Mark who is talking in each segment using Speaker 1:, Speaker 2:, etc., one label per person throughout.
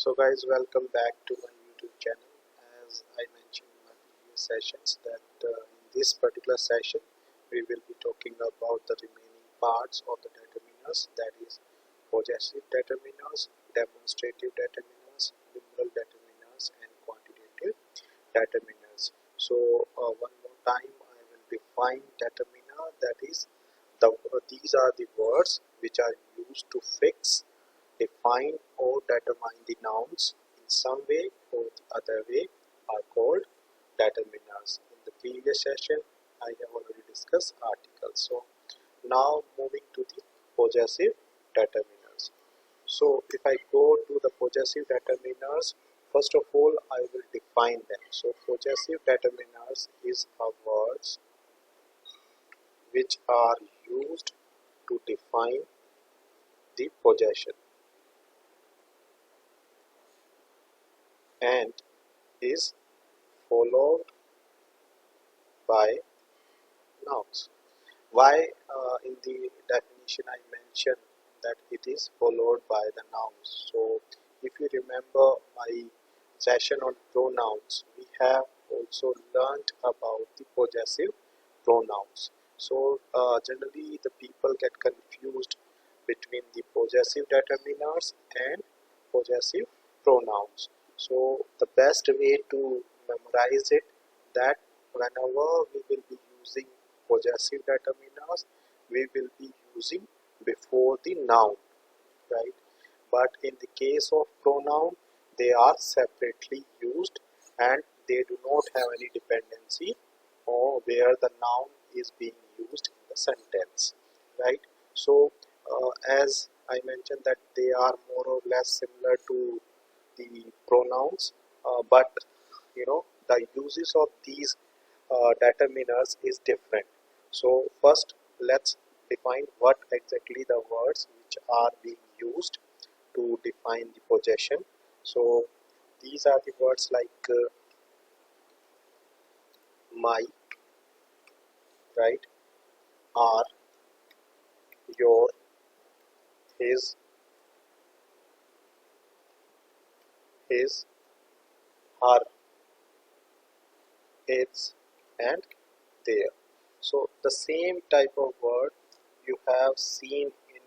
Speaker 1: So guys, welcome back to my YouTube channel. As I mentioned in my previous sessions that in this particular session we will be talking about the remaining parts of the determiners, that is possessive determiners, demonstrative determiners, numeral determiners and quantitative determiners. So one more time I will define determiner, that is these are the words which are used to fix, define or determine the nouns in some way or the other way are called determiners. In the previous session, I have already discussed articles. So now moving to the possessive determiners. So if I go to the possessive determiners, first of all I will define them. So possessive determiners is words which are used to define the possession and is followed by nouns. Why in the definition I mentioned that it is followed by the nouns? So if you remember my session on pronouns, we have also learned about the possessive pronouns. So generally the people get confused between the possessive determiners and possessive pronouns. So the best way to memorize it, that whenever we will be using possessive determiners, we will be using before the noun, right? But in the case of pronoun, they are separately used and they do not have any dependency or where the noun is being used in the sentence, right? So as I mentioned that they are more or less similar to the pronouns, but the uses of these determiners is different. So first let's define what exactly the words which are being used to define the possession. So these are the words like my, right, are, your, his, her, its and their. So the same type of word you have seen in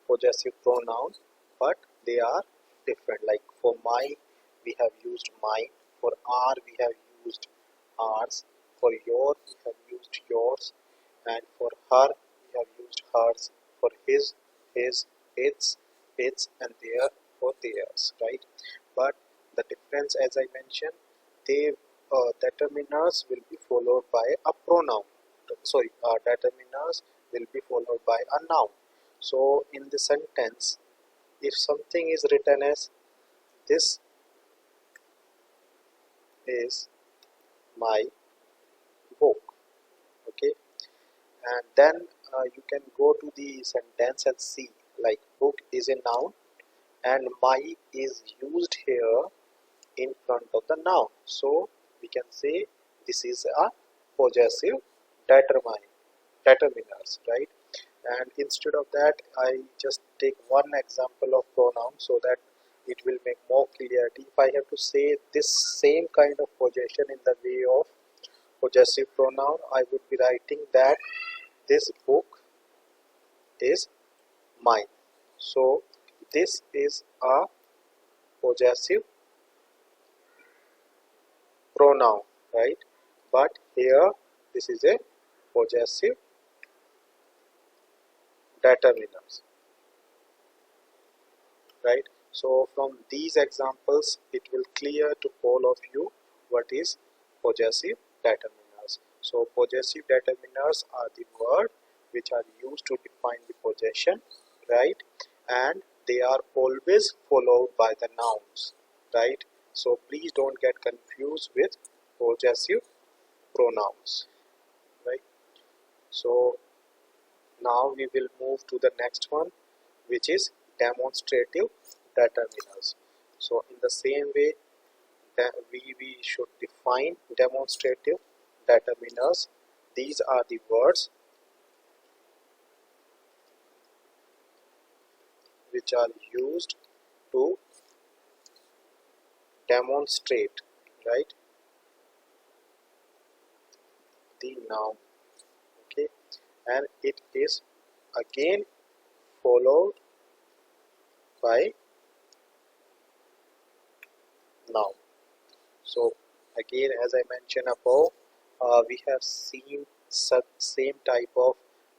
Speaker 1: possessive pronoun, but they are different. Like for my we have used mine, for our we have used ours, for your we have used yours, and for her we have used hers, for his, its and their for theirs, right? But the difference, as I mentioned, they determiners will be followed by a pronoun. Sorry, determiners will be followed by a noun. So in the sentence, if something is written as this is my book, okay, and then you can go to the sentence and see, like book is a noun and my is used here in front of the noun. So we can say this is a possessive determiners, right? And instead of that, I just take one example of pronoun so that it will make more clarity. If I have to say this same kind of possession in the way of possessive pronoun, I would be writing that this book is mine. So this is a possessive pronoun, right? But here this is a possessive determiners, right? So from these examples it will clear to all of you what is possessive determiners. So possessive determiners are the word which are used to define the possession, right? And they are always followed by the nouns, right? So please don't get confused with possessive pronouns, right? So now we will move to the next one, which is demonstrative determiners. So in the same way that we should define demonstrative determiners. These are the words which are used to demonstrate, right, the noun. Okay, and it is again followed by noun. So again, as I mentioned above, we have seen such same type of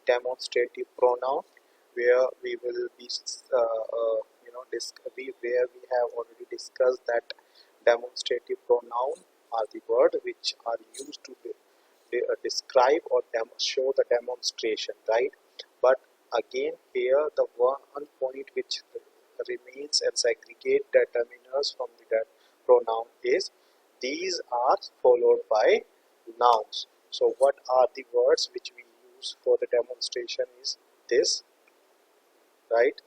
Speaker 1: demonstrative pronoun where we will be where we have already discussed that demonstrative pronoun are the word which are used to describe or show the demonstration, right? But again here the one point which remains and segregate determiners from the pronoun is these are followed by nouns. So what are the words which we use for the demonstration is this, right?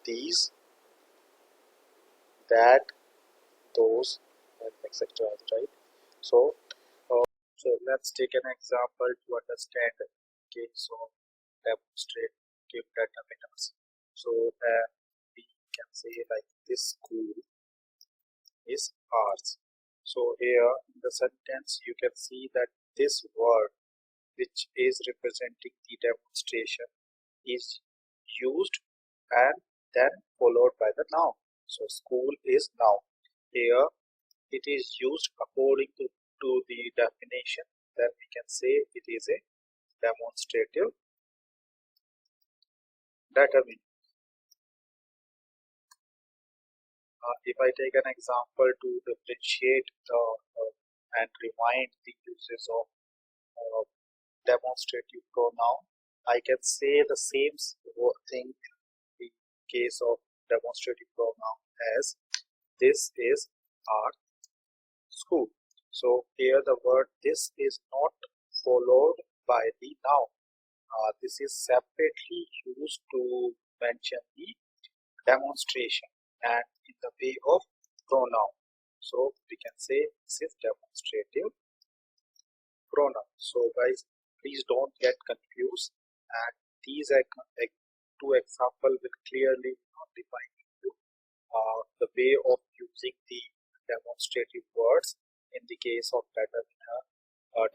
Speaker 1: These, that, those, and etc. Right? So, so let's take an example to understand the case of demonstrative determiners. So we can say like this school is ours. So here in the sentence you can see that this word which is representing the demonstration is used and then followed by the noun. So school is noun. Here it is used according to the definition. Then we can say it is a demonstrative determiner. If I take an example to differentiate and remind the uses of demonstrative pronoun, I can say the same thing in the case of demonstrative pronoun as this is our school. So here the word this is not followed by the noun. This is separately used to mention the demonstration and in the way of pronoun. So we can say this is demonstrative pronoun. So guys, please don't get confused, and these two examples will clearly define you the way of using the demonstrative words in the case of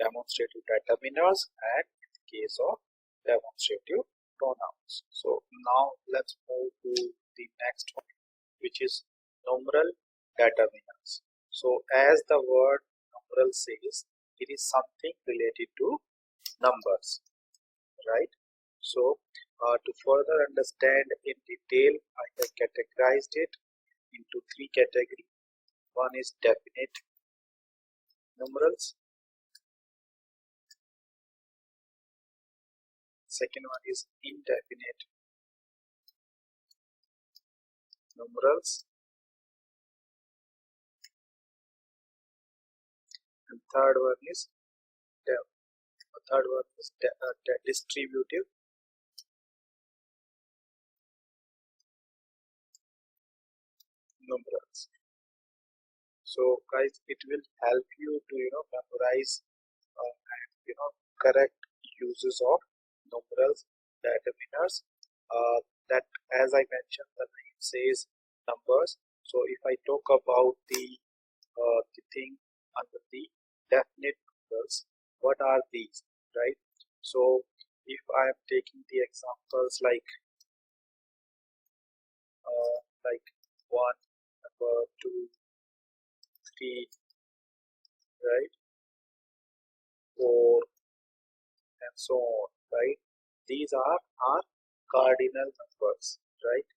Speaker 1: demonstrative determiners and in the case of demonstrative pronouns. So now let's move to the next one, which is numeral determiners. So as the word numeral says, it is something related to numbers, right? So to further understand in detail, I have categorized it into three categories. One is definite numerals, second one is indefinite numerals, and third one is distributive numerals. So guys, it will help you to memorize and correct uses of numerals determiners. That, as I mentioned, the name says numbers. So if I talk about the thing under the definite numerals, what are these, right? So if I am taking the examples like 1, number 2, 3, right, 4, and so on, right? These are our cardinal numbers, right?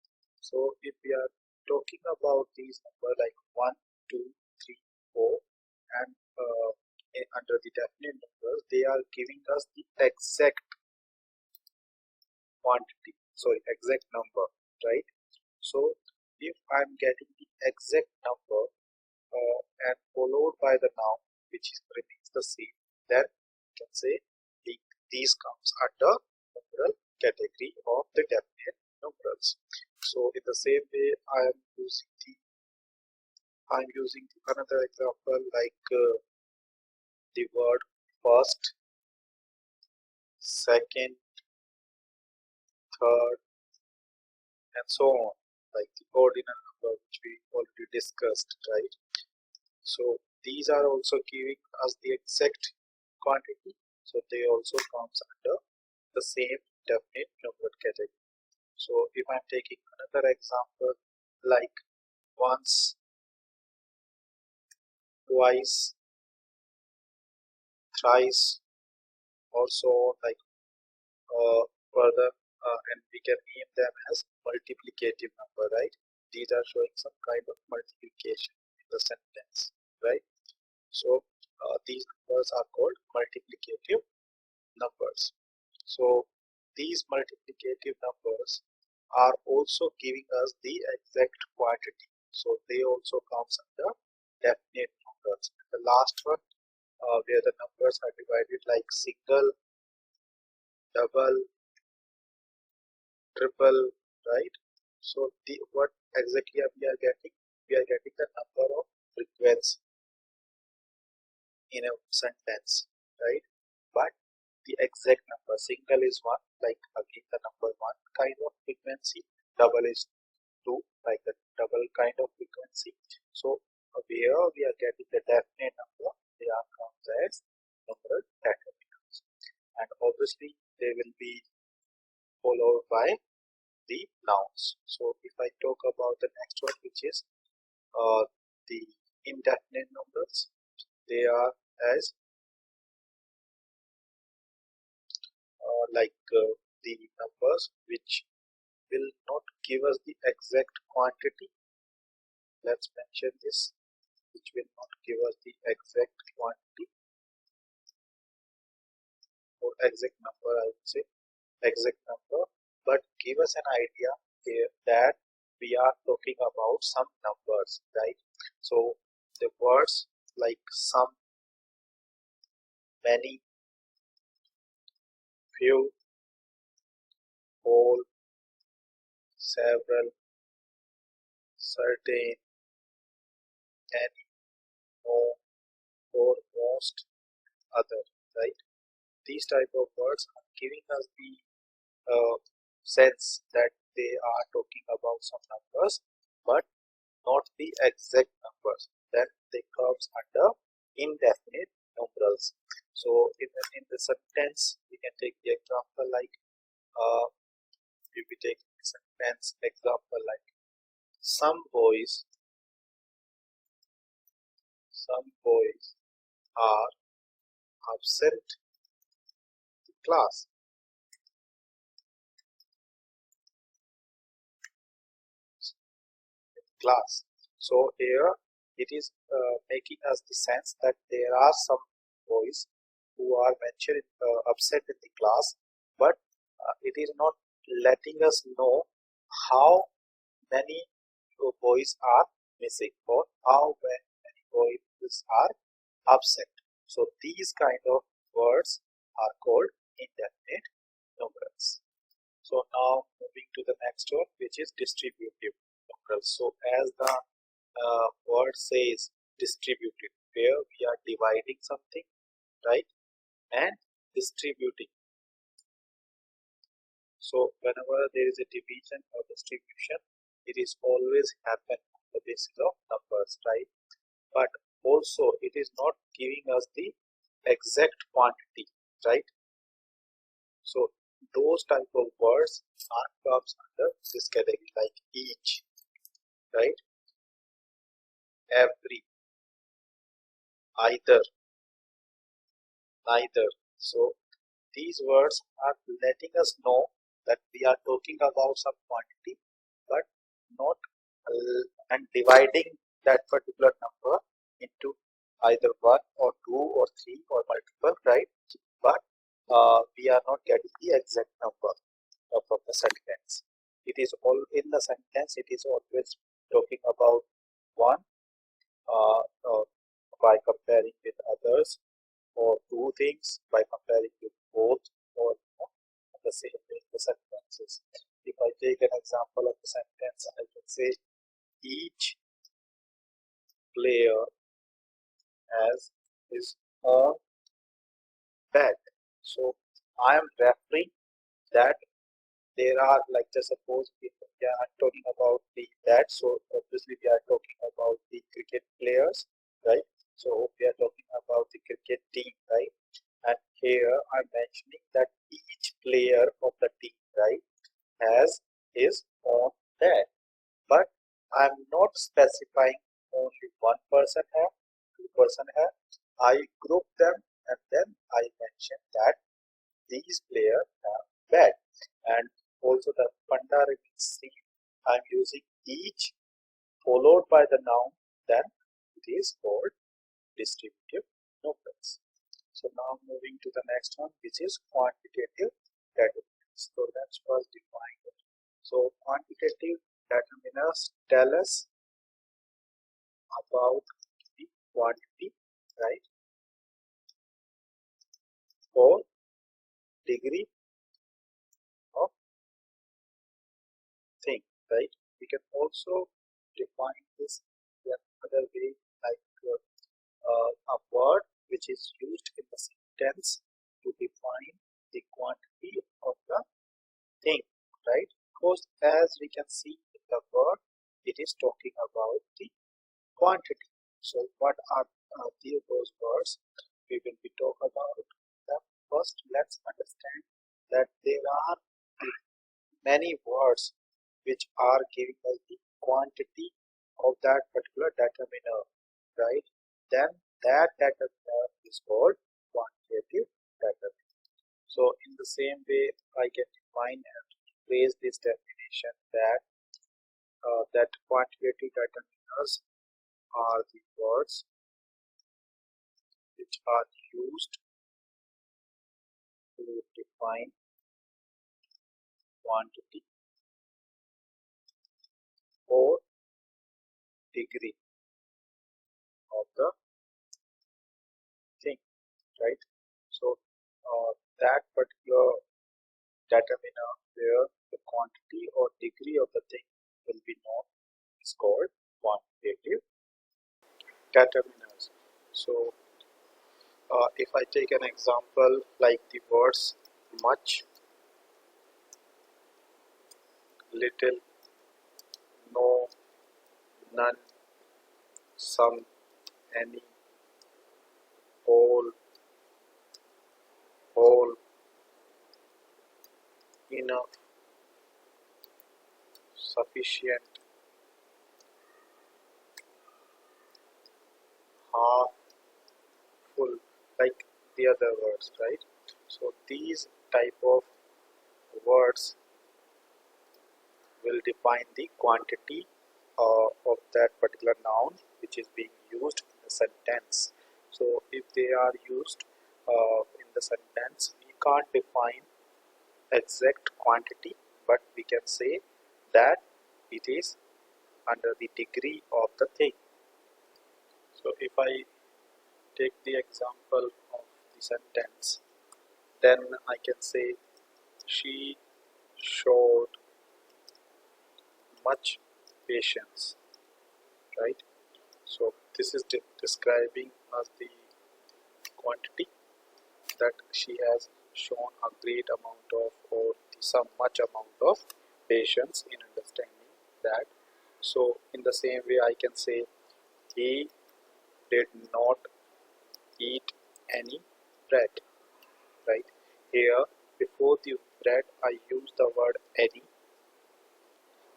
Speaker 1: So if we are talking about these numbers like 1, 2, 3, 4, and under the definite numbers, they are giving us the exact quantity, sorry, exact number, right? So if I'm getting the exact number and followed by the noun which remains the same, then you can say these comes under numeral category of the definite numerals. So in the same way, I'm using another example like the word first, second, third, and so on, like the ordinal number which we already discussed, right? So these are also giving us the exact quantity, so they also comes under the same definite numeral category. So if I'm taking another example like once, twice, thrice, also like further, and we can name them as multiplicative number, right? These are showing some kind of multiplication in the sentence, right? So these numbers are called multiplicative numbers. So these multiplicative numbers are also giving us the exact quantity. So they also comes under definite numbers. The last one, where the numbers are divided like single, double, triple, right? So the what exactly we are getting? We are getting the number of frequency in a sentence, right? But the exact number, single is one, like again the number one kind of frequency, double is two, like the double kind of frequency. So where we are getting the definite number, they are counts as numeral determiners, and obviously they will be followed by the nouns. So if I talk about the next one, which is the indefinite numbers, they are as the numbers which will not give us the exact quantity. Let's mention this, which will not give us the exact quantity or exact number, I would say exact number, but give us an idea here that we are talking about some numbers, right? So the words like some, many, few, whole, several, certain, any, no, or most, other, right? These type of words are giving us the sense that they are talking about some numbers, but not the exact numbers. Then they comes under indefinite numerals. So in the sentence, we can take the example like if we take the sentence example like some boys are absent class. Class. So here it is making us the sense that there are some boys who are mentioned absent in the class, but it is not letting us know how many boys are missing or how many boys are absent. So these kind of words are called indefinite numerals. So now moving to the next one, which is distributive numerals. So as the word says distributive, where we are dividing something, right, and distributing. So whenever there is a division or distribution, it is always happen on the basis of numbers, right? But also it is not giving us the exact quantity, right? So those type of words are comes under this category like each, right? Every, either, neither. So these words are letting us know that we are talking about some quantity, but not and dividing that particular number into either one or two or three or multiple, right? But we are not getting the exact number from the sentence. It is all in the sentence. It is always talking about one uh, uh, by comparing with others, or two things by comparing with both, or the same in the sentences. If I take an example of the sentence, I can say each player has his own bed. So I am referring that there are, like just suppose yeah, I'm talking about the that. So obviously we are talking about the cricket players, right? So we are talking about the cricket team, right? And here I'm mentioning that each player of the team, right, has his own bat. But I'm not specifying only one person have, two-person have. I group them and then I mention that these players have bat. And also the funda remains same. I'm using each followed by the noun, then it is called distributive numerals. So now moving to the next one, which is quantitative determinants. So that's first defined. So quantitative determinants tell us about the quantity, right, or degree of thing, right. We can also define this the other way, like a word which is used in the sentence to define the quantity of the thing, right? Because as we can see in the word, it is talking about the quantity. So what are those words? We will be talking about them. First, let's understand that there are many words which are giving us the quantity of that particular determiner, right? Then that determiner is called quantitative determiner. So in the same way, I can define and raise this definition that that quantitative determiners are the words which are used to define quantity or degree of the thing, right? So that particular determiner where the quantity or degree of the thing will be known is called quantitative determiners. So if I take an example like the words much, little, no, none, some, any, all, whole, enough, sufficient, half, full, like the other words, right? So these type of words will define the quantity of that particular noun which is being used in the sentence. So if they are used in the sentence, we can't define exact quantity, but we can say that it is under the degree of the thing. So if I take the example of the sentence, then I can say she showed much patience, right? So this is describing as the quantity that she has shown a great amount of or some much amount of patience in understanding that. So in the same way I can say he did not eat any bread, right? Here before the bread I use the word any,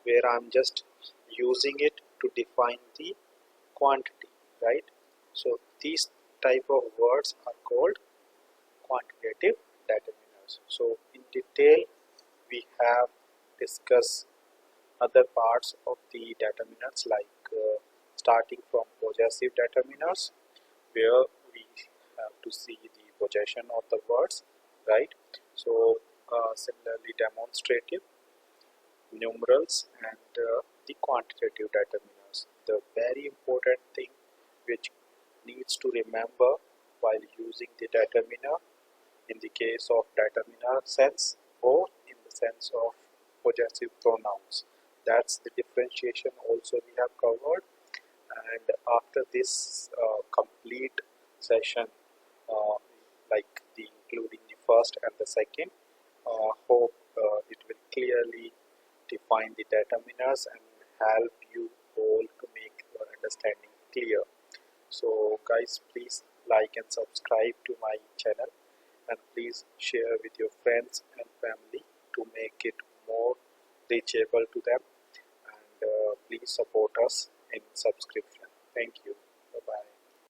Speaker 1: where I'm just using it to define the quantity, right? So these type of words are called quantitative determiners. So in detail we have discussed other parts of the determinants like starting from possessive determiners where we have to see the possession of the words, right? So similarly demonstrative numerals and the quantitative determiners. The very important thing which needs to remember while using the determiner in the case of determiner sense or in the sense of possessive pronouns. That's the differentiation also we have covered. And after this complete session, uh, like including the first and the second, hope it will clearly define the determiners and help you all to make your understanding clear. So guys, please like and subscribe to my channel, and please share with your friends and family to make it more reachable to them, and please support us in subscription. Thank you.